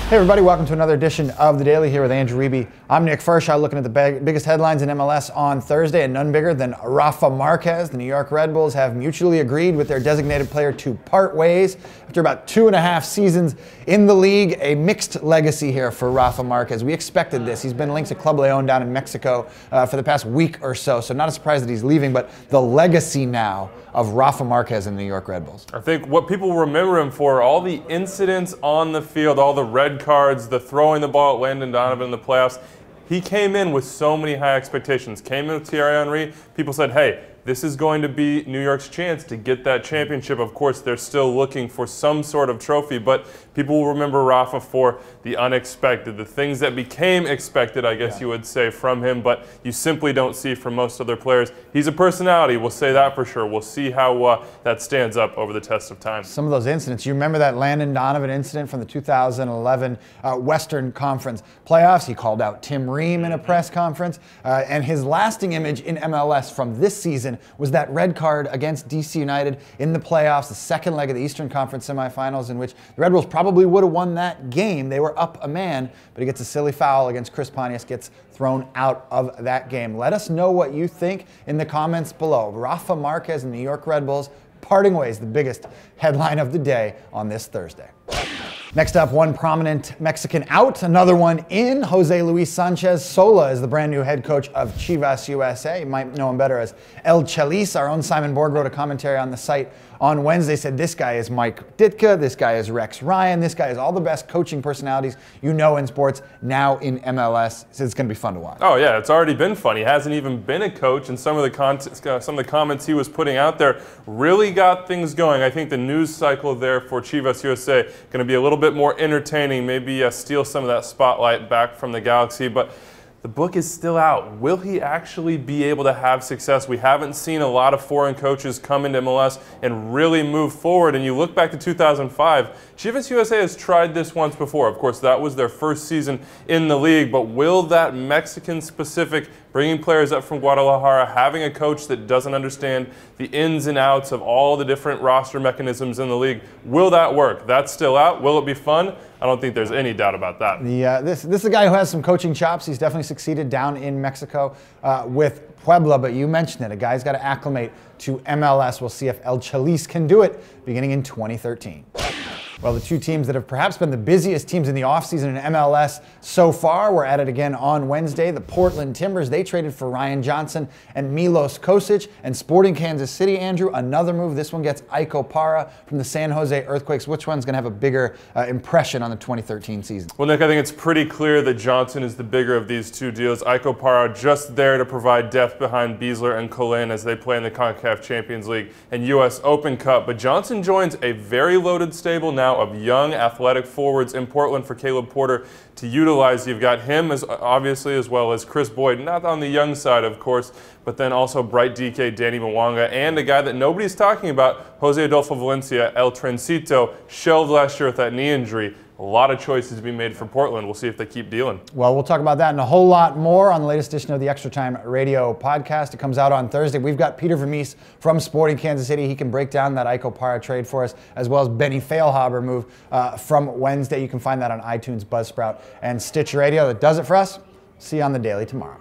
Hey everybody, welcome to another edition of The Daily here with Andrew Wiebe. I'm Nick Firchau, looking at the biggest headlines in MLS on Thursday, and none bigger than Rafa Marquez. The New York Red Bulls have mutually agreed with their designated player to part ways. After about 2.5 seasons in the league, a mixed legacy here for Rafa Marquez. We expected this. He's been linked to Club Leon down in Mexico for the past week or so not a surprise that he's leaving, but the legacy now of Rafa Marquez and the New York Red Bulls. I think what people remember him for, all the incidents on the field, all the red cards, the throwing the ball at Landon Donovan in the playoffs. He came in with so many high expectations. Came in with Thierry Henry. People said, hey, this is going to be New York's chance to get that championship. Of course, they're still looking for some sort of trophy, but people will remember Rafa for the unexpected, the things that became expected, I guess you would say, from him, but you simply don't see from most other players. He's a personality, we'll say that for sure. We'll see how that stands up over the test of time. Some of those incidents, you remember that Landon Donovan incident from the 2011 Western Conference playoffs? He called out Tim Ream in a press conference, and his lasting image in MLS from this season was that red card against DC United in the playoffs, the second leg of the Eastern Conference semifinals, in which the Red Bulls probably would have won that game. They were up a man, but he gets a silly foul against Chris Pontius, gets thrown out of that game. Let us know what you think in the comments below. Rafa Marquez and the New York Red Bulls parting ways, the biggest headline of the day on this Thursday. Next up, one prominent Mexican out, another one in. Jose Luis Sanchez Sola is the brand new head coach of Chivas USA. You might know him better as El Chelis. Our own Simon Borg wrote a commentary on the site on Wednesday, said this guy is Mike Ditka, this guy is Rex Ryan, this guy is all the best coaching personalities you know in sports, now in MLS. So it's going to be fun to watch. Oh yeah, it's already been fun. He hasn't even been a coach, and some of the comments he was putting out there really got things going. I think the news cycle there for Chivas USA going to be a little bit more entertaining, maybe steal some of that spotlight back from the Galaxy, but the book is still out. Will he actually be able to have success? We haven't seen a lot of foreign coaches come into MLS and really move forward. And you look back to 2005, Chivas USA has tried this once before. Of course, that was their first season in the league. But will that Mexican-specific, bringing players up from Guadalajara, having a coach that doesn't understand the ins and outs of all the different roster mechanisms in the league, will that work? That's still out. Will it be fun? I don't think there's any doubt about that. This is a guy who has some coaching chops. He's definitely succeeded down in Mexico with Puebla, but you mentioned it. A guy's got to acclimate to MLS. We'll see if El Chelis can do it beginning in 2013. Well, the two teams that have perhaps been the busiest teams in the offseason in MLS so far were at it again on Wednesday. The Portland Timbers, they traded for Ryan Johnson and Milos Kosic. And Sporting Kansas City, Andrew, another move. This one gets Ike Opara from the San Jose Earthquakes. Which one's going to have a bigger impression on the 2013 season? Well, Nick, I think it's pretty clear that Johnson is the bigger of these two deals. Ike Opara just there to provide depth behind Beasler and Colin as they play in the CONCACAF Champions League and U.S. Open Cup. But Johnson joins a very loaded stable now of young athletic forwards in Portland for Caleb Porter to utilize. You've got him obviously, as well as Chris Boyd, not on the young side of course, but then also Bright DK, Danny Mwanga, and a guy that nobody's talking about, Jose Adolfo Valencia, El Trencito, shelved last year with that knee injury. A lot of choices to be made for Portland. We'll see if they keep dealing. Well, we'll talk about that and a whole lot more on the latest edition of the Extra Time Radio podcast. It comes out on Thursday. We've got Peter Vermees from Sporting Kansas City. He can break down that Ike Opara trade for us, as well as Benny Feilhaber move from Wednesday. You can find that on iTunes, Buzzsprout, and Stitcher Radio. That does it for us. See you on The Daily tomorrow.